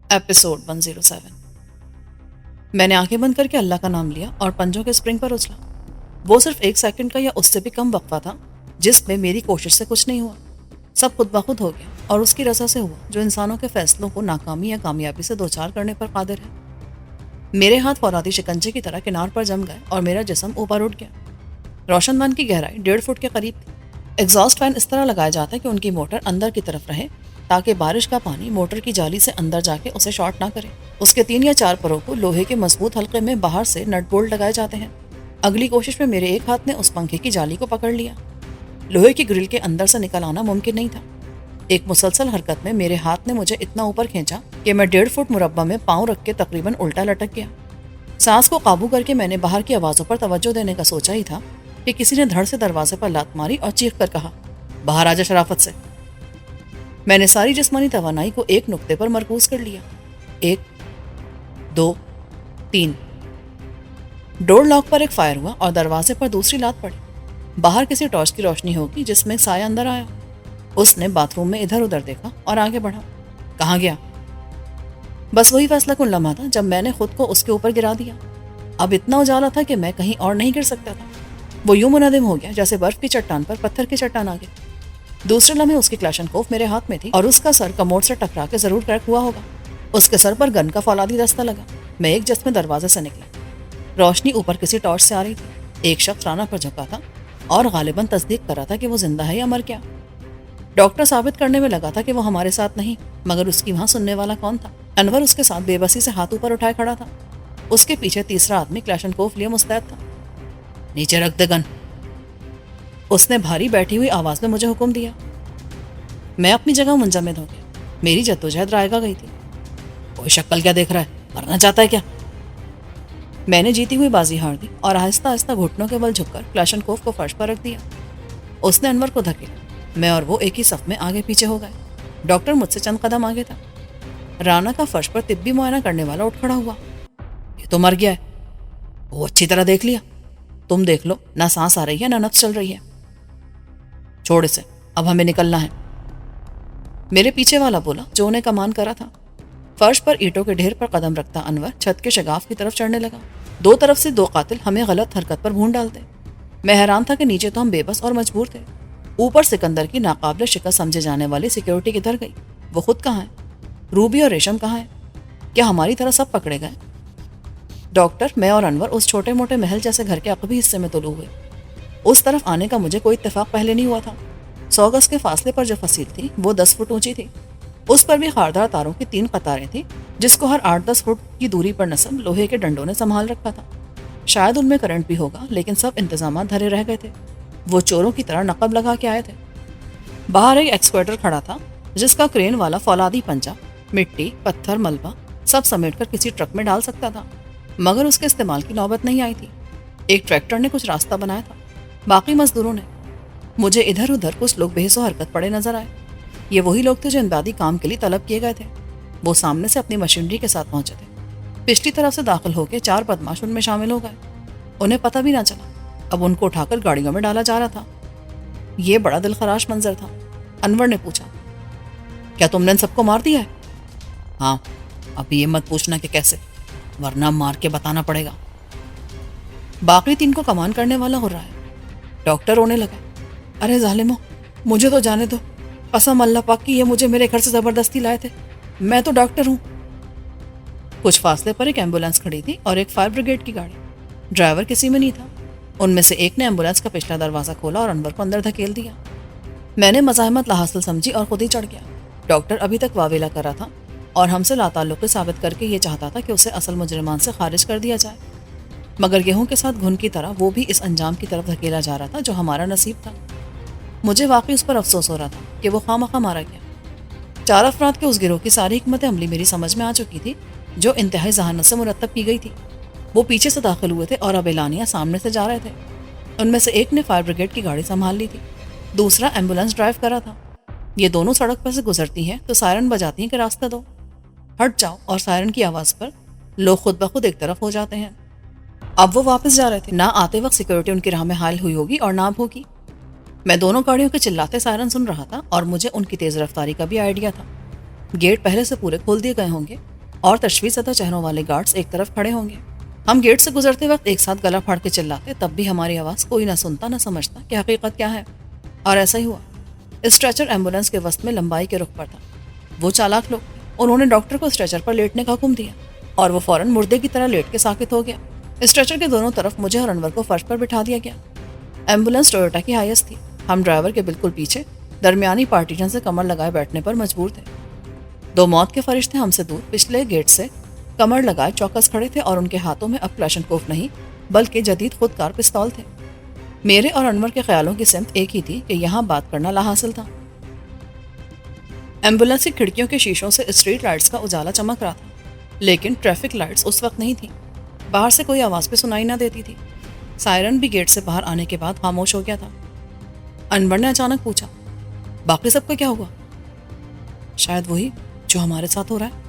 Episode 107۔ میں نے آنکھیں بند کر کے اللہ کا نام لیا اور پنجوں کے اسپرنگ پر اچھلا۔ وہ صرف 1 سیکنڈ کا یا اس سے بھی کم وقفہ تھا جس میں میری کوشش سے کچھ نہیں ہوا، سب خود بخود ہو گیا اور اس کی رضا سے ہوا جو انسانوں کے فیصلوں کو ناکامی یا کامیابی سے دوچار کرنے پر قادر ہے۔ میرے ہاتھ فولادی شکنجے کی طرح کنار پر جم گئے اور میرا جسم اوپر اٹھ گیا۔ روشن دان کی گہرائی 1.5 فٹ کے قریب تھی۔ ایگزاسٹ فین اس طرح لگایا جاتا ہے کہ ان کی موٹر اندر کی طرف رہے تاکہ بارش کا پانی موٹر کی جالی سے اندر جا کے اسے شارٹ نہ کرے۔ اس کے 3 یا 4 پروں کو لوہے کے مضبوط حلقے میں باہر سے نٹ بولٹ لگائے جاتے ہیں۔ اگلی کوشش میں میرے ایک ہاتھ نے اس پنکھے کی جالی کو پکڑ لیا۔ لوہے کی گرل کے اندر سے نکل آنا ممکن نہیں تھا۔ ایک مسلسل حرکت میں میرے ہاتھ نے مجھے اتنا اوپر کھینچا کہ میں 1.5 فٹ مربع میں پاؤں رکھ کے تقریباً الٹا لٹک گیا۔ سانس کو قابو کر کے میں نے باہر کی آوازوں پر توجہ دینے کا سوچا ہی تھا کہ کسی نے دھڑ سے دروازے پر لات ماری اور چیخ کر کہا، باہر آجا شرافت سے۔ میں نے ساری جسمانی توانائی کو ایک نقطے پر مرکوز کر لیا۔ 1 2 3۔ ڈور لاک پر ایک فائر ہوا اور دروازے پر دوسری لات پڑی۔ باہر کسی ٹارچ کی روشنی ہوگی جس میں سایہ اندر آیا۔ اس نے باتھ روم میں ادھر ادھر دیکھا اور آگے بڑھا۔ کہاں گیا؟ بس وہی فیصلہ کن لمحہ تھا جب میں نے خود کو اس کے اوپر گرا دیا۔ اب اتنا اجالا تھا کہ میں کہیں اور نہیں گر سکتا تھا۔ وہ یوں منہدم ہو گیا جیسے برف کی چٹان پر پتھر کی چٹان آگے۔ دوسرے لمحے اس کی کلاشنکوف میرے ہاتھ میں تھی اور اس کا سر کموڈ سے ٹکرا کے ضرور کریک ہوا ہوگا۔ اس کے سر پر گن کا فولادی دستہ لگا۔ میں ایک جست میں دروازے سے نکلا۔ روشنی اوپر کسی ٹارچ سے آ رہی تھی۔ ایک شخص رانہ پر جھکا تھا اور غالباً تصدیق کر رہا تھا کہ وہ زندہ ہے یا مر گیا۔ ڈاکٹر ثابت کرنے میں لگا تھا کہ وہ ہمارے ساتھ نہیں، مگر اس کی وہاں سننے والا کون تھا؟ انور اس کے ساتھ بے بسی سے ہاتھ اوپر اٹھائے کھڑا تھا۔ اس کے پیچھے تیسرا آدمی کلاشنکوف لیے مستعد تھا۔ نیچے رکھ دے گن، اس نے بھاری بیٹھی ہوئی آواز میں مجھے حکم دیا۔ میں اپنی جگہ منجمد ہو گیا۔ میری جدوجہد رائگاں گئی تھی۔ کوئی شکل کیا دیکھ رہا ہے؟ مرنا چاہتا ہے کیا؟ میں نے جیتی ہوئی بازی ہار دی اور آہستہ آہستہ گھٹنوں کے بل جھک کر کلاشنکوف کو فرش پر رکھ دیا۔ اس نے انور کو دھکیلا۔ میں اور وہ ایک ہی صف میں آگے پیچھے ہو گئے۔ ڈاکٹر مجھ سے چند قدم آگے تھا۔ رانا کا فرش پر طبی معائنہ کرنے والا اٹھ کھڑا ہوا۔ یہ تو مر گیا ہے۔ وہ اچھی طرح دیکھ لیا؟ تم دیکھ لو، نہ سانس آ رہی ہے نہ نبض چل رہی ہے۔ چھوڑ اسے، اب ہمیں نکلنا ہے، میرے پیچھے والا بولا جو انہیں کمان کرا تھا۔ فرش پر اینٹوں کے ڈھیر پر قدم رکھتا انور چھت کے شگاف کی طرف چڑھنے لگا۔ 2 طرف سے 2 قاتل ہمیں غلط حرکت پر بھون ڈالتے۔ میں حیران تھا کہ نیچے تو ہم بے بس اور مجبور تھے، اوپر سکندر کی ناقابل شکست سمجھے جانے والی سیکیورٹی کدھر گئی؟ وہ خود کہاں ہے؟ روبی اور ریشم کہاں ہے؟ کیا ہماری طرح سب پکڑے گئے؟ ڈاکٹر، میں اور انور اس چھوٹے موٹے محل جیسے گھر کے عقبی حصے میں طلوع ہوئے۔ اس طرف آنے کا مجھے کوئی اتفاق پہلے نہیں ہوا تھا۔ 100 گز کے فاصلے پر جو فصیل تھی وہ 10 فٹ اونچی تھی۔ اس پر بھی خاردار تاروں کی 3 قطاریں تھیں جس کو ہر 8-10 فٹ کی دوری پر نصب لوہے کے ڈنڈوں نے سنبھال رکھا تھا۔ شاید ان میں کرنٹ بھی ہوگا، لیکن سب انتظامات دھرے رہ گئے تھے۔ وہ چوروں کی طرح نقب لگا کے آئے تھے۔ باہر ایک ایکسکویٹر کھڑا تھا جس کا کرین والا فولادی پنجہ مٹی، پتھر، ملبہ سب سمیٹ کر کسی ٹرک میں ڈال سکتا تھا، مگر اس کے استعمال کی نوبت نہیں آئی تھی۔ ایک ٹریکٹر نے کچھ راستہ بنایا تھا، باقی مزدوروں نے۔ مجھے ادھر ادھر کچھ لوگ بحث و حرکت پڑے نظر آئے۔ یہ وہی لوگ تھے جو امدادی کام کے لیے طلب کیے گئے تھے۔ وہ سامنے سے اپنی مشینری کے ساتھ پہنچے تھے۔ پچھلی طرف سے داخل ہو کے 4 بدماش ان میں شامل ہو گئے۔ انہیں پتہ بھی نہ چلا، اب ان کو اٹھا کر گاڑیوں میں ڈالا جا رہا تھا۔ یہ بڑا دلخراش منظر تھا۔ انور نے پوچھا، کیا تم نے ان سب کو مار دیا ہے؟ ہاں، اب یہ مت پوچھنا کہ کیسے، ورنہ مار کے بتانا پڑے گا۔ باقی 3 کو کمان کرنے والا ہو رہا ہے۔ ڈاکٹر رونے لگا۔ ارے ظالمو، مجھے تو جانے دو، قسم اللہ پاک کی یہ مجھے میرے گھر سے زبردستی لائے تھے، میں تو ڈاکٹر ہوں۔ کچھ فاصلے پر ایک ایمبولینس کھڑی تھی اور ایک فائر بریگیڈ کی گاڑی۔ ڈرائیور کسی میں نہیں تھا۔ ان میں سے ایک نے ایمبولینس کا پچھلا دروازہ کھولا اور انور کو اندر دھکیل دیا۔ میں نے مزاحمت لاحاصل سمجھی اور خود ہی چڑھ گیا۔ ڈاکٹر ابھی تک واویلا کر رہا تھا اور ہم سے لاتعلقی ثابت کر کے یہ چاہتا تھا کہ اسے اصل مجرمان سے خارج کر دیا جائے، مگر گیہوں کے ساتھ گھن کی طرح وہ بھی اس انجام کی طرف دھکیلا جا رہا تھا جو ہمارا نصیب تھا۔ مجھے واقعی اس پر افسوس ہو رہا تھا کہ وہ خواہ مارا گیا۔ 4 افراد کے اس گروہ کی ساری حکمت عملی میری سمجھ میں آ چکی تھی جو انتہائی ذہانت سے مرتب کی گئی تھی۔ وہ پیچھے سے داخل ہوئے تھے اور اب اعلانیہ سامنے سے جا رہے تھے۔ ان میں سے ایک نے فائر بریگیڈ کی گاڑی سنبھال لی تھی، دوسرا ایمبولینس ڈرائیو کر رہا تھا۔ یہ دونوں سڑک پر سے گزرتی ہیں تو سائرن بجاتی ہیں کہ راستہ دو، ہٹ جاؤ، اور سائرن کی آواز پر لوگ خود بخود ایک طرف ہو جاتے ہیں۔ اب وہ واپس جا رہے تھے، نہ آتے وقت سیکورٹی ان کی راہ میں حائل ہوئی ہوگی اور نہ اب ہوگی۔ میں دونوں گاڑیوں کے چلاتے سائرن سن رہا تھا اور مجھے ان کی تیز رفتاری کا بھی آئیڈیا تھا۔ گیٹ پہلے سے پورے کھول دیے گئے ہوں گے اور تشویش زدہ چہروں والے گارڈز ایک طرف کھڑے ہوں گے. ہم گیٹ سے گزرتے وقت ایک ساتھ گلا پھاڑ کے چلاتے, تب بھی ہماری آواز کوئی نہ سنتا نہ سمجھتا کہ حقیقت کیا ہے. اور ایسا ہی ہوا. اسٹریچر ایمبولینس کے وسط میں لمبائی کے رخ پر تھا. وہ چالاک لوگ, انہوں نے ڈاکٹر کو اسٹریچر پر لیٹنے کا حکم دیا اور وہ فوراً مردے کی طرح لیٹ کے ساکت ہو گیا. اسٹریچر کے دونوں طرف مجھے اور انور کو فرش پر بٹھا دیا گیا. ایمبولینس ٹویوٹا کی ہائیس تھی. ہم ڈرائیور کے بالکل پیچھے درمیانی پارٹیشن سے کمر لگائے بیٹھنے پر مجبور تھے. دو موت کے فرشتے ہم سے دور پچھلے گیٹ سے کمر لگائے چوکس کھڑے تھے اور ان کے ہاتھوں میں اب کلاشنکوف نہیں بلکہ جدید خودکار پستول تھے. میرے اور انور کے خیالوں کی سمت ایک ہی تھی کہ یہاں بات کرنا لاحاصل تھا. ایمبولینس کی کھڑکیوں کے شیشوں سے اسٹریٹ لائٹس کا اجالا چمک رہا تھا, لیکن ٹریفک لائٹس اس وقت نہیں تھیں. باہر سے کوئی آواز بھی سنائی نہ دیتی تھی. سائرن بھی گیٹ سے باہر آنے کے بعد خاموش ہو گیا تھا. انور نے اچانک پوچھا, باقی سب کا کیا ہوا؟ شاید وہی جو ہمارے ساتھ ہو رہا ہے,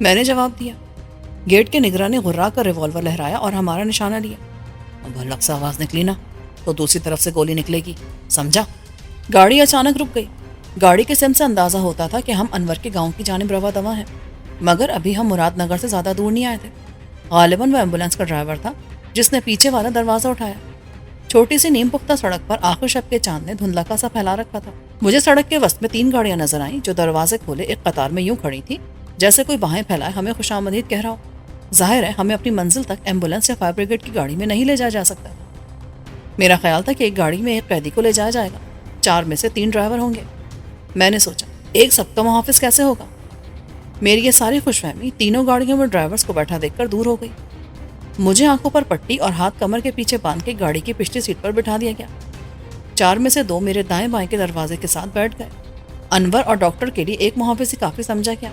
میں نے جواب دیا. گیٹ کے نگراں نے غرا کر ریوالور لہرایا اور ہمارا نشانہ لیا. اب الگ سے آواز نکلی نا تو دوسری طرف سے گولی نکلے گی, سمجھا؟ گاڑی اچانک رک گئی. گاڑی کے سم سے اندازہ ہوتا تھا کہ ہم انور کے گاؤں کی جانب روا دوا ہیں, مگر ابھی ہم مراد نگر سے زیادہ دور نہیں آئے تھے. غالباً وہ ایمبولینس کا ڈرائیور تھا جس نے پیچھے والا دروازہ اٹھایا. چھوٹی سی نیم پختہ سڑک پر آخر شب کے چاند نے دھندلا سا پھیلا رکھا تھا. مجھے سڑک کے وسط میں 3 گاڑیاں نظر آئیں جو دروازے کھولے ایک قطار میں یوں کھڑی تھی جیسے کوئی باہیں پھیلائے ہمیں خوشامدید کہہ رہا ہو. ظاہر ہے ہمیں اپنی منزل تک ایمبولینس یا فائر بریگیڈ کی گاڑی میں نہیں لے جایا جا سکتا تھا. میرا خیال تھا کہ ایک گاڑی میں ایک قیدی کو لے جایا جائے گا, 4 میں سے 3 ڈرائیور ہوں گے. میں نے سوچا, ایک سب کا محافظ کیسے ہوگا؟ میری یہ ساری خوش فہمی تینوں گاڑیوں میں ڈرائیورز کو بیٹھا دیکھ کر دور ہو گئی. مجھے آنکھوں پر پٹی اور ہاتھ کمر کے پیچھے باندھ کے گاڑی کی پچھلی سیٹ پر بٹھا دیا گیا. 4 میں سے 2 میرے دائیں بائیں کے دروازے کے ساتھ بیٹھ گئے. انور اور ڈاکٹر کے لیے ایک محافظ ہی کافی سمجھا کیا.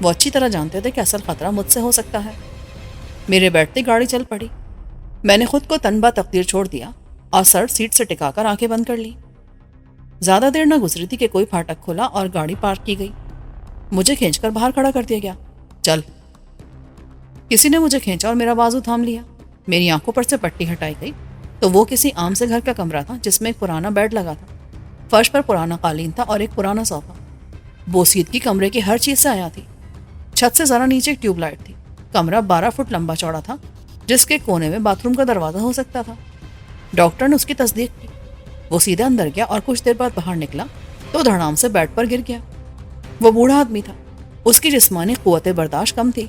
وہ اچھی طرح جانتے تھے کہ اصل خطرہ مجھ سے ہو سکتا ہے. میرے بیٹھتے گاڑی چل پڑی. میں نے خود کو تنبا تقدیر چھوڑ دیا اور سر سیٹ سے ٹکا کر آنکھیں بند کر لی. زیادہ دیر نہ گزری تھی کہ کوئی پھاٹک کھولا اور گاڑی پارک کی گئی. مجھے کھینچ کر باہر کھڑا کر دیا گیا. چل. کسی نے مجھے کھینچا اور میرا بازو تھام لیا. میری آنکھوں پر سے پٹی ہٹائی گئی تو وہ کسی عام سے گھر کا کمرہ تھا جس میں ایک پرانا بیڈ لگا تھا. فرش پر پرانا قالین تھا اور ایک پرانا صوفہ. بوسیدگی کمرے کی ہر چیز سے آیا تھی. چھت سے ذرا نیچے ایک ٹیوب لائٹ تھی. کمرہ 12 فٹ لمبا چوڑا تھا جس کے کونے میں باتھ روم کا دروازہ ہو سکتا تھا. ڈاکٹر نے اس کی تصدیق کی. وہ سیدھا اندر گیا اور کچھ دیر بعد باہر نکلا تو دھڑام سے بیڈ پر گر گیا. وہ بوڑھا آدمی تھا. اس کی جسمانی قوت برداشت کم تھی.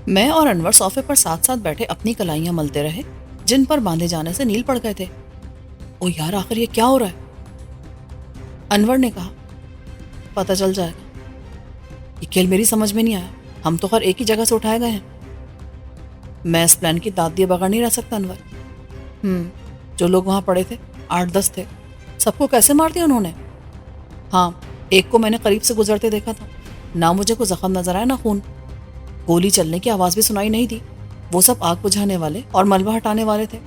میں اور انور صوفے پر ساتھ ساتھ بیٹھے اپنی کلائیاں ملتے رہے جن پر باندھے جانے سے نیل پڑ گئے تھے. او یار, آخر یہ کیا ہو رہا ہے؟ انور نے کہا. پتہ چل جائے گا. یہ کھیل میری سمجھ میں نہیں آیا. ہم تو خیر ایک ہی جگہ سے اٹھائے گئے ہیں. میں اس پلان کی داد دیے بغیر نہیں رہ سکتا انور. جو لوگ وہاں پڑے تھے 8-10 تھے. سب کو کیسے مار دیا انہوں نے؟ ہاں, ایک کو میں نے قریب سے گزرتے دیکھا تھا. نہ مجھے کوئی زخم نظر آیا نہ خون. گولی چلنے کی آواز بھی سنائی نہیں دی. وہ سب آگ بجھانے والے اور ملبہ ہٹانے والے تھے.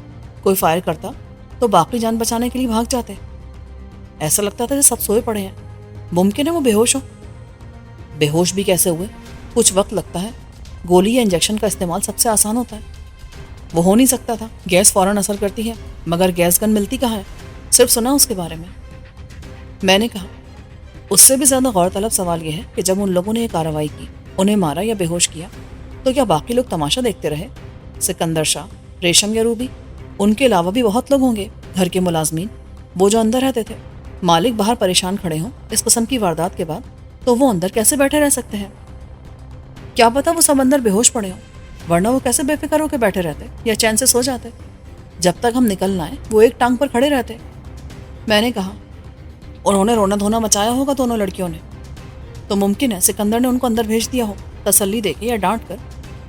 کوئی فائر کرتا تو باقی جان بچانے کے لیے بھاگ جاتے. ایسا لگتا تھا کہ سب سوئے پڑے ہیں. ممکن ہے وہ بے ہوش ہو. بے ہوش بھی کیسے ہوئے؟ کچھ وقت لگتا ہے. گولی یا انجیکشن کا استعمال سب سے آسان ہوتا ہے. وہ ہو نہیں سکتا تھا. گیس فوراً اثر کرتی ہے, مگر گیس گن ملتی کہاں ہے؟ صرف سنا اس کے بارے میں. میں نے کہا. اس سے بھی زیادہ غور طلب سوال یہ ہے کہ جب ان لوگوں نے یہ کارروائی کی, انہیں مارا یا بے ہوش کیا, تو کیا باقی لوگ تماشا دیکھتے رہے؟ سکندر شاہ, ریشم یا روبی, ان کے علاوہ بھی بہت لوگ ہوں گے. گھر کے ملازمین, وہ جو اندر رہتے تھے. مالک باہر پریشان کھڑے ہوں اس قسم کی واردات کے بعد, تو وہ اندر کیسے بیٹھے رہ سکتے ہیں؟ کیا پتا وہ سب اندر بے ہوش پڑے ہوں, ورنہ وہ کیسے بے فکر ہو کے بیٹھے رہتے یا چین سے سو جاتے؟ جب تک ہم نکل نہ آئے وہ ایک ٹانگ پر کھڑے رہتے. میں نے کہا. انہوں نے رونا دھونا مچایا ہوگا دونوں لڑکیوں نے. تو ممکن ہے سکندر نے ان کو اندر بھیج دیا ہو, تسلی دے کے یا ڈانٹ کر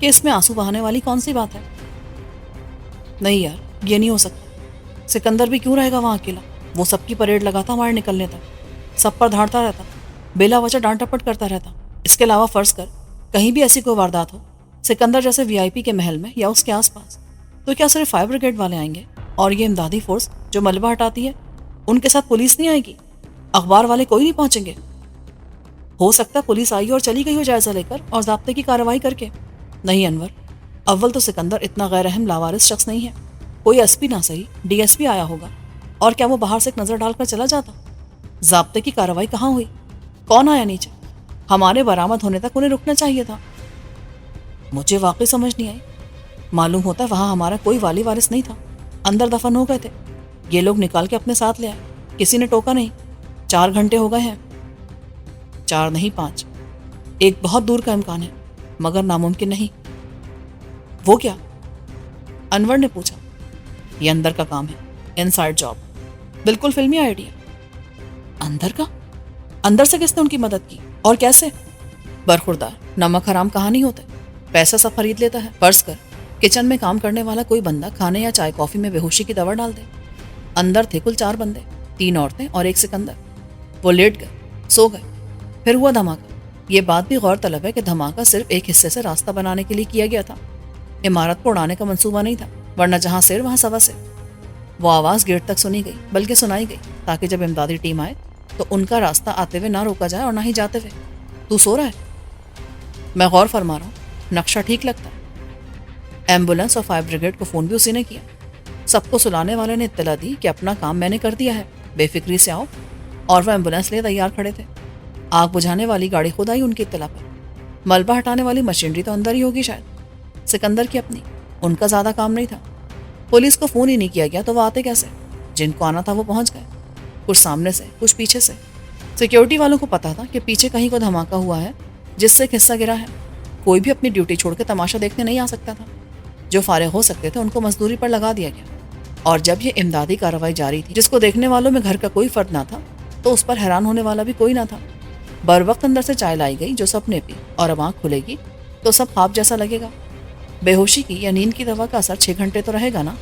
کہ اس میں آنسو بہانے والی کون سی بات ہے. نہیں یار, یہ نہیں ہو سکتا. سکندر بھی کیوں رہے گا وہاں اکیلا؟ وہ سب کی پریڈ لگاتا ہمارے نکلنے تک. سب پر دھاڑتا رہتا, بلا وجہ ڈانٹ ٹپٹ کرتا رہتا. اس کے علاوہ فرض کر کہیں بھی ایسی کوئی واردات ہو سکندر جیسے VIP کے محل میں یا اس کے آس پاس, تو کیا صرف فائر بریگیڈ والے آئیں گے؟ اور یہ امدادی فورس جو ملبہ ہٹاتی ہے, ان کے ساتھ پولیس نہیں آئے گی؟ اخبار والے کوئی نہیں پہنچیں گے؟ ہو سکتا پولیس آئی اور چلی گئی ہو جائزہ لے کر اور ضابطے کی کارروائی کر کے. نہیں انور, اول تو سکندر اتنا غیر اہم لاوارث شخص نہیں ہے. کوئی SP نہ صحیح DSP آیا ہوگا, اور کیا وہ باہر سے ایک نظر ڈال کر چلا جاتا؟ ضابطے کی کارروائی کہاں ہوئی؟ کون آیا نیچے؟ ہمارے برآمد ہونے تک انہیں رکنا چاہیے تھا۔ مجھے واقعی سمجھ نہیں آئی۔ معلوم ہوتا ہے وہاں ہمارا کوئی والی وارث نہیں تھا، اندر دفن ہو گئے تھے۔ یہ لوگ نکال کے اپنے ساتھ لے آئے، کسی نے ٹوکا نہیں۔ 4 گھنٹے ہو گئے ہیں۔ 4 نہیں 5۔ ایک بہت دور کا امکان ہے، مگر ناممکن نہیں۔ وہ کیا؟ انور نے پوچھا۔ یہ اندر کا کام ہے، انسائیڈ جاب، بالکل فلمی آئیڈیا۔ اندر کا؟ اندر سے کس نے ان کی مدد کی اور کیسے؟ برخوردار، نمک حرام کہاں نہیں ہوتے، پیسہ سب خرید لیتا ہے۔ فرض کر کچن میں کام کرنے والا کوئی بندہ کھانے یا چائے کافی میں بے ہوشی کی دوا ڈال دے۔ اندر تھے کل 4 بندے، 3 عورتیں اور 1 سکندر۔ وہ لیٹ گئے، سو گئے، پھر ہوا دھماکہ۔ یہ بات بھی غور طلب ہے کہ دھماکہ صرف ایک حصے سے راستہ بنانے کے لیے کیا گیا تھا، عمارت کو اڑانے کا منصوبہ نہیں تھا، ورنہ جہاں سیر وہاں سوا سیر۔ وہ آواز گیٹ تک سنی گئی، بلکہ سنائی گئی تاکہ جب امدادی ٹیم آئے تو ان کا راستہ آتے ہوئے نہ روکا جائے اور نہ ہی جاتے ہوئے۔ تو سو رہا ہے؟ میں غور فرما رہا ہوں، نقشہ ٹھیک لگتا ہے۔ ایمبولینس اور فائر بریگیڈ کو فون بھی اسی نے کیا۔ سب کو سلانے والے نے اطلاع دی کہ اپنا کام میں نے کر دیا ہے، بے فکری سے آؤ، اور وہ ایمبولینس لیے تیار کھڑے تھے۔ آگ بجھانے والی گاڑی خود آئی ان کی اطلاع پر۔ ملبہ ہٹانے والی مشینری تو اندر ہی ہوگی شاید، سکندر کی اپنی، ان کا زیادہ کام نہیں تھا۔ پولیس کو فون ہی نہیں کیا گیا تو وہ آتے کیسے؟ جن کو آنا تھا وہ پہنچ گئے، کچھ سامنے سے کچھ پیچھے سے۔ سیکیورٹی والوں کو پتا تھا کہ پیچھے کہیں کو دھماکہ ہوا ہے جس سے ایک حصہ گرا ہے۔ کوئی بھی اپنی ڈیوٹی چھوڑ کے تماشا دیکھنے نہیں آ سکتا تھا۔ جو فارغ ہو سکتے تھے ان کو مزدوری پر لگا دیا گیا، اور جب یہ امدادی کارروائی جاری تھی جس کو دیکھنے والوں میں گھر کا کوئی فرد نہ تھا تو اس پر حیران ہونے والا بھی کوئی نہ تھا۔ بر وقت اندر سے چائے لائی گئی جو سب نے پی، اور اب آنکھ کھلے گی تو سب خواب جیسا لگے گا۔ بے ہوشی کی یا نیند کی دوا کا اثر 6 گھنٹے تو رہے گا نا۔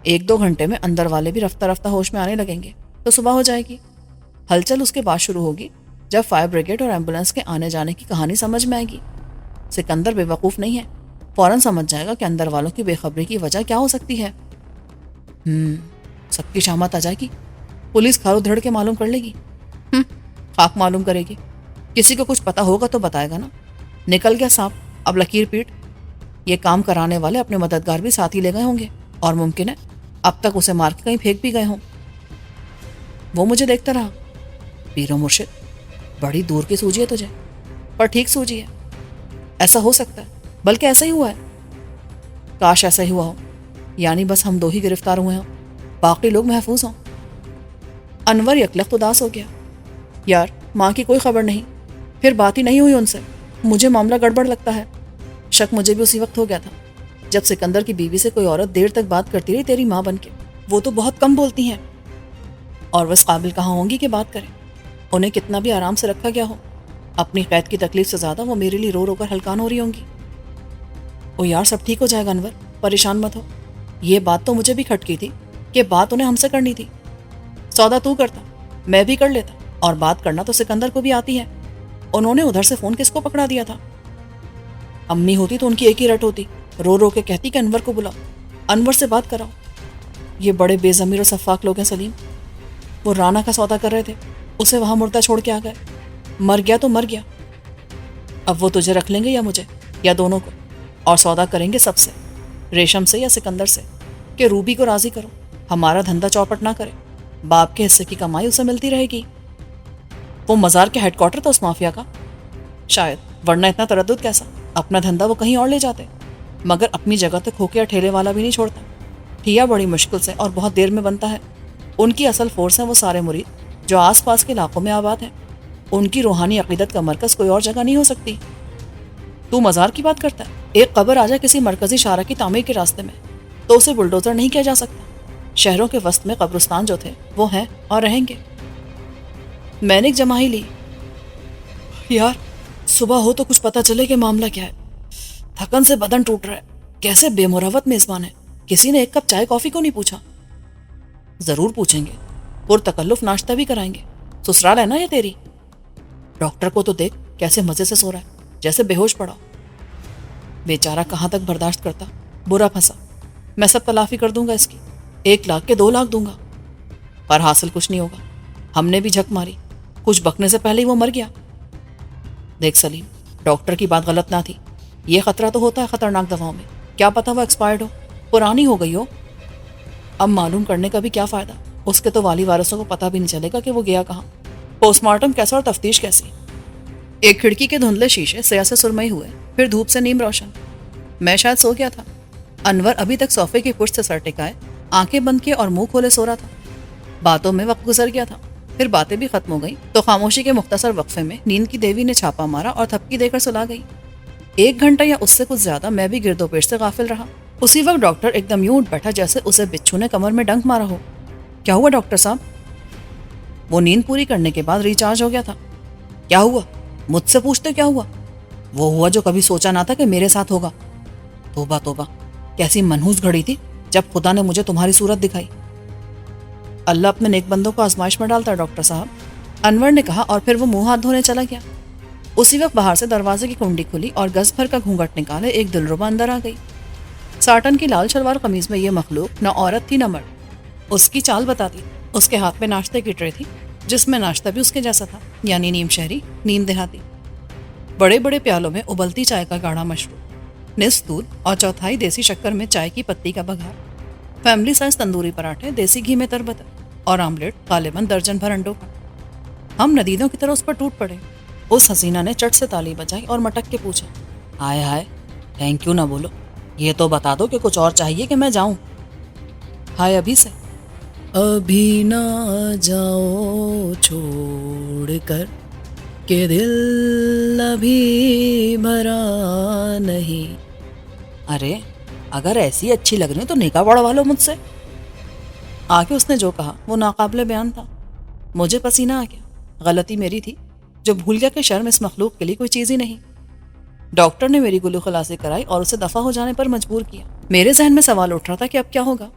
1-2 گھنٹے میں اندر والے بھی رفتہ رفتہ ہوش میں آنے لگیں گے تو صبح ہو جائے گی۔ ہلچل اس کے بعد شروع ہوگی جب فائر بریگیڈ اور ایمبولینس کے آنے جانے کی کہانی سمجھ میں آئے گی۔ سکندر بے وقوف نہیں ہے، فوراً سمجھ جائے گا کہ اندر والوں کی بے خبری کی وجہ کیا ہو سکتی ہے۔ سب کی شامت آ جائے گی، پولیس کھارو دھڑ کے معلوم کر لے گی۔ خاک معلوم کرے گی، کسی کو کچھ پتا ہوگا تو بتائے گا نا۔ نکل گیا سانپ، اب لکیر پیٹ۔ یہ کام کرانے والے اپنے مددگار بھی ساتھ ہی لے گئے ہوں گے، اور ممکن ہے اب تک اسے مار کے کہیں پھینک بھی گئے ہوں۔ وہ مجھے دیکھتا رہا۔ پیرو مرشد، بڑی دور کی سوجی ہے تجھے، پر ٹھیک سوجی ہے۔ ایسا ہو سکتا ہے، بلکہ ایسا ہی ہوا ہے۔ کاش ایسا ہی ہوا ہو، یعنی بس ہم 2 ہی گرفتار ہوئے ہوں، باقی لوگ محفوظ ہوں۔ انور یکلخت اداس ہو گیا۔ یار، ماں کی کوئی خبر نہیں، پھر بات ہی نہیں ہوئی ان سے۔ مجھے معاملہ گڑبڑ لگتا ہے۔ شک مجھے بھی اسی وقت ہو گیا تھا جب سکندر کی بیوی سے کوئی عورت دیر تک بات کرتی رہی تیری ماں بن کے۔ وہ تو بہت کم بولتی ہیں، اور وہ اس قابل کہاں ہوں گی کہ بات کریں۔ انہیں کتنا بھی آرام سے رکھا گیا ہو، اپنی قید کی تکلیف سے زیادہ وہ میرے لیے رو رو کر ہلکان ہو رہی ہوں گی۔ او یار، سب ٹھیک ہو جائے گا انور، پریشان مت ہو۔ یہ بات تو مجھے بھی کھٹکی تھی کہ بات انہیں ہم سے کرنی تھی۔ سودا تو کرتا، میں بھی کر لیتا، اور بات کرنا تو سکندر کو بھی آتی ہے۔ انہوں نے ادھر سے فون کس کو پکڑا دیا تھا؟ امی ہوتی تو ان کی ایک ہی رٹ ہوتی، رو رو کے کہتی کہ انور کو بلاؤ، انور سے بات کراؤ۔ یہ بڑے بے ضمیر اور سفاک لوگ ہیں سلیم۔ وہ رانا کا سودا کر رہے تھے، اسے وہاں مردہ چھوڑ کے آ گئے۔ مر گیا تو مر گیا، اب وہ تجھے رکھ لیں گے یا مجھے، یا دونوں کو، اور سودا کریں گے سب سے، ریشم سے یا سکندر سے، کہ روبی کو راضی کرو، ہمارا دھندا چوپٹ نہ کرے، باپ کے حصے کی کمائی اسے ملتی رہے گی۔ وہ مزار کے ہیڈ کوارٹر تھا اس مافیا کا، شاید، ورنہ اتنا تردد کیسا؟ اپنا دھندا وہ کہیں اور لے جاتے، مگر اپنی جگہ تک کھوکے یا ٹھیلے والا بھی نہیں چھوڑتا۔ ٹھیا بڑی مشکل سے اور بہت دیر میں بنتا ہے۔ ان کی اصل فورس ہیں وہ سارے مرید جو آس پاس کے علاقوں میں آباد ہیں۔ ان کی روحانی عقیدت کا مرکز کوئی اور جگہ نہیں ہو سکتی۔ تو مزار کی بات کرتا ہے؟ ایک قبر آ جائے کسی مرکزی شاہراہ کی تعمیر کے راستے میں تو اسے بلڈوزر نہیں کیا جا سکتا۔ شہروں کے وسط میں قبرستان جو تھے وہ ہیں اور رہیں گے۔ میں نے ایک جمائی لی۔ یار، صبح ہو تو کچھ پتہ چلے کہ معاملہ کیا ہے۔ تھکن سے بدن ٹوٹ رہا ہے۔ کیسے بے مروت میزبان ہے، کسی نے ایک کپ چائے کافی کو نہیں پوچھا؟ ضرور پوچھیں گے، پرتکلف ناشتہ بھی کرائیں گے، سسرال ہے نا یہ تیری۔ ڈاکٹر کو تو دیکھ کیسے مزے سے سو رہا ہے، جیسے بے ہوش پڑا۔ بیچارہ کہاں تک برداشت کرتا، برا پھنسا۔ میں سب تلافی کر دوں گا اس کی، 1 لاکھ کے 2 لاکھ دوں گا، پر حاصل کچھ نہیں ہوگا۔ ہم نے بھی جھک ماری، کچھ بکنے سے پہلے ہی وہ مر گیا۔ دیکھ سلیم، ڈاکٹر کی بات غلط نہ تھی، یہ خطرہ تو ہوتا ہے خطرناک دواؤں میں، کیا پتا وہ ایکسپائرڈ ہو، پرانی ہو گئی ہو۔ اب معلوم کرنے کا بھی کیا فائدہ، اس کے تو والی وارثوں کو پتہ بھی نہیں چلے گا کہ وہ گیا کہاں۔ پوسٹ مارٹم کیسا اور تفتیش کیسی؟ ایک کھڑکی کے دھندلے شیشے سیاہ سے سرمئی ہوئے، پھر دھوپ سے نیم روشن۔ میں شاید سو گیا تھا۔ انور ابھی تک صوفے کی پشت سے سر ٹکائے، آنکھیں بند کیے اور منہ کھولے سو رہا تھا۔ باتوں میں وقت گزر گیا تھا، پھر باتیں بھی ختم ہو گئیں تو خاموشی کے مختصر وقفے میں نیند کی دیوی نے چھاپا مارا اور تھپکی دے کر سلا گئی۔ 1 گھنٹہ یا اس سے کچھ زیادہ میں بھی گرد و پیش سے غافل رہا۔ اسی وقت ڈاکٹر ایک دم یوں اٹھ بیٹھا جیسے اسے بچھو نے کمر میں ڈنک مارا ہو۔ کیا ہوا ڈاکٹر صاحب؟ وہ نیند پوری کرنے کے بعد ریچارج ہو گیا تھا۔ کیا ہوا؟ مجھ سے پوچھتے کیا ہوا؟ وہ ہوا جو کبھی سوچا نہ تھا کہ میرے ساتھ ہوگا۔ توبہ توبہ، کیسی منحوس گھڑی تھی جب خدا نے مجھے تمہاری صورت دکھائی۔ اللہ اپنے نیک بندوں کو آزمائش میں ڈالتا ہے ڈاکٹر صاحب، انور نے کہا اور پھر وہ منہ ہاتھ دھونے چلا گیا۔ اسی وقت باہر سے دروازے کی کنڈی کھلی اور گز بھر کا گھونگھٹ نکالے ایک دلربا اندر آ گئی۔ ساٹن کی لال شلوار قمیض میں یہ مخلوق نہ عورت تھی نہ مرد۔ اس کی چال بتاتی، اس کے ہاتھ میں ناشتے کی ٹرے تھی جس میں ناشتہ بھی اس کے جیسا تھا، یعنی نیم شہری نیم دیہاتی۔ بڑے بڑے پیالوں میں ابلتی چائے کا گاڑھا مشروب، نصف دودھ اور چوتھائی دیسی شکر میں چائے کی پتی کا بگھار، فیملی سائز تندوری پراٹھے دیسی گھی میں تربتر اور آملیٹ غالباً درجن بھر انڈوں کا۔ ہم ندیدوں کی طرح اس پر ٹوٹ پڑے۔ اس حسینہ نے چٹ سے تالی بجائی اور مٹک کے پوچھا، ہائے ہائے، تھینک یو نہ بولو، یہ تو بتا دو کہ کچھ اور چاہیے کہ میں جاؤں؟ ہائے ابھی سے، ابھی نہ جاؤ چھوڑ کر کہ دل ابھی بھرا نہیں۔ ارے اگر ایسی اچھی لگ رہی تو نکاح بڑھوا لو مجھ سے۔ آگے اس نے جو کہا وہ ناقابل بیان تھا۔ مجھے پسینہ آ گیا۔ غلطی میری تھی جو بھول گیا کہ شرم اس مخلوق کے لیے کوئی چیز ہی نہیں۔ ڈاکٹر نے میری گلو خلاصی کرائی اور اسے دفع ہو جانے پر مجبور کیا۔ میرے ذہن میں سوال اٹھ رہا تھا کہ اب کیا ہوگا؟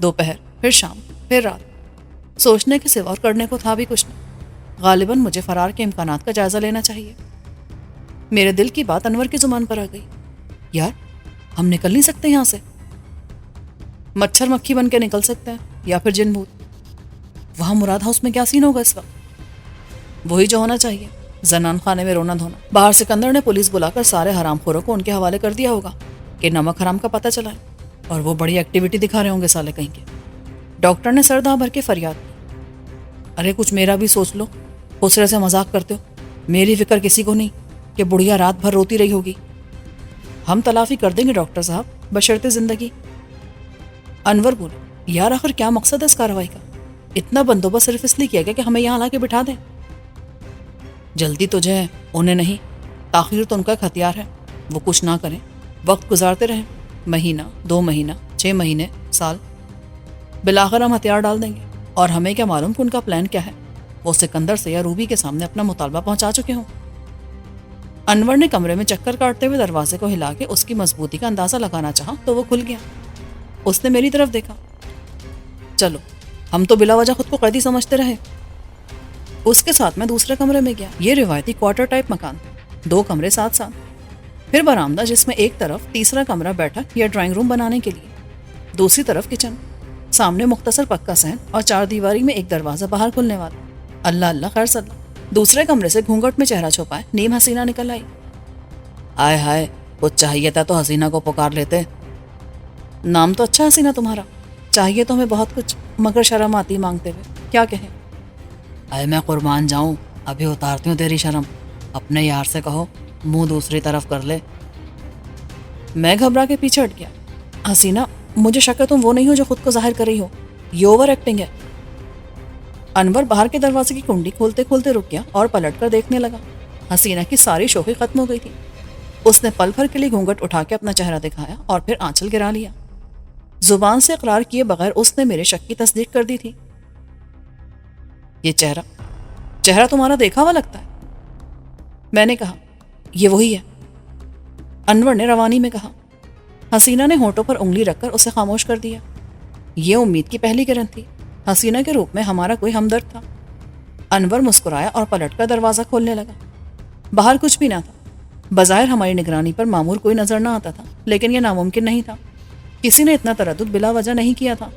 دوپہر، پھر شام، پھر رات۔ سوچنے کے سوا اور کرنے کو تھا بھی کچھ نہیں۔ غالباً مجھے فرار کے امکانات کا جائزہ لینا چاہیے۔ میرے دل کی بات انور کی زبان پر آ گئی، یار ہم نکل نہیں سکتے یہاں سے؟ مچھر مکھی بن کے نکل سکتے ہیں یا پھر جن بھوت۔ وہاں مراد ہاؤس میں کیا سین ہوگا اس وقت؟ وہی جو ہونا چاہیے، زنان خانے میں رونا دھونا۔ باہر سکندر نے پولیس بلا کر سارے حرام خوروں کو ان کے حوالے کر دیا ہوگا کہ نمک حرام کا پتہ چلا ہے، اور وہ بڑی ایکٹیویٹی دکھا رہے ہوں گے سالے کہیں کے۔ ڈاکٹر نے سر داں بھر کے فریاد کی، ارے کچھ میرا بھی سوچ لو، خسرے سے مذاق کرتے ہو؟ میری فکر کسی کو نہیں کہ بڑھیا رات بھر روتی رہی ہوگی۔ ہم تلافی کر دیں گے ڈاکٹر صاحب، بشرطِ زندگی۔ انور بولا، یار آخر کیا مقصد ہے اس کارروائی کا؟ اتنا بندوبست صرف اس لیے کیا گیا کہ ہمیں یہاں لا کے بٹھا دیں؟ جلدی تجھے ہے، انہیں نہیں۔ تاخیر تو ان کا ایک ہتھیار ہے، وہ کچھ نہ کریں، وقت گزارتے رہیں، مہینہ، 2 مہینہ، 6 مہینے، سال، بالآخر ہم ہتھیار ڈال دیں گے۔ اور ہمیں کیا معلوم کہ ان کا پلان کیا ہے؟ وہ سکندر سے یا روبی کے سامنے اپنا مطالبہ پہنچا چکے ہوں۔ انور نے کمرے میں چکر کاٹتے ہوئے دروازے کو ہلا کے اس کی مضبوطی کا اندازہ لگانا چاہا تو وہ کھل گیا۔ اس نے میری طرف دیکھا، چلو ہم تو بلا وجہ خود کو قیدی سمجھتے رہے۔ اس کے ساتھ میں دوسرے کمرے میں گیا۔ یہ روایتی کوارٹر ٹائپ مکان، 2 کمرے ساتھ ساتھ، پھر برآمدہ جس میں ایک طرف تیسرا کمرہ بیٹھک یا ڈرائنگ روم بنانے کے لیے، دوسری طرف کچن، سامنے مختصر پکا صحن اور 4 دیواری میں ایک دروازہ باہر کھلنے والا۔ اللہ اللہ خیر صدا۔ دوسرے کمرے سے گھونگھٹ میں چہرہ چھپائے نیم حسینہ نکل آئی۔ ہائے ہائے، کچھ چاہیے تھا تو حسینہ کو پکار لیتے۔ نام تو اچھا حسینہ تمہارا، چاہیے تو ہمیں بہت کچھ، مگر شرم آتی مانگتے ہوئے، کیا کہیں؟ اے میں قربان جاؤں، ابھی اتارتی ہوں تیری شرم، اپنے یار سے کہو منہ دوسری طرف کر لے۔ میں گھبرا کے پیچھے ہٹ گیا۔ حسینہ مجھے شک ہے تم وہ نہیں ہو جو خود کو ظاہر کر رہی ہو، یہ اوور ایکٹنگ ہے۔ انور باہر کے دروازے کی کنڈی کھولتے کھولتے رک گیا اور پلٹ کر دیکھنے لگا۔ حسینہ کی ساری شوخی ختم ہو گئی تھی۔ اس نے پل بھر کے لیے گھونگھٹ اٹھا کے اپنا چہرہ دکھایا اور پھر آنچل گرا لیا۔ زبان سے اقرار کیے بغیر اس نے میرے شک کی تصدیق کر دی تھی۔ یہ چہرہ تمہارا دیکھا ہوا لگتا ہے۔ میں نے کہا، یہ وہی ہے۔ انور نے روانی میں کہا۔ حسینہ نے ہونٹوں پر انگلی رکھ کر اسے خاموش کر دیا۔ یہ امید کی پہلی کرن تھی، حسینہ کے روپ میں ہمارا کوئی ہمدرد تھا۔ انور مسکرایا اور پلٹ کر دروازہ کھولنے لگا۔ باہر کچھ بھی نہ تھا۔ بظاہر ہماری نگرانی پر معمور کوئی نظر نہ آتا تھا، لیکن یہ ناممکن نہیں تھا۔ کسی نے اتنا تردد بلا وجہ نہیں کیا تھا۔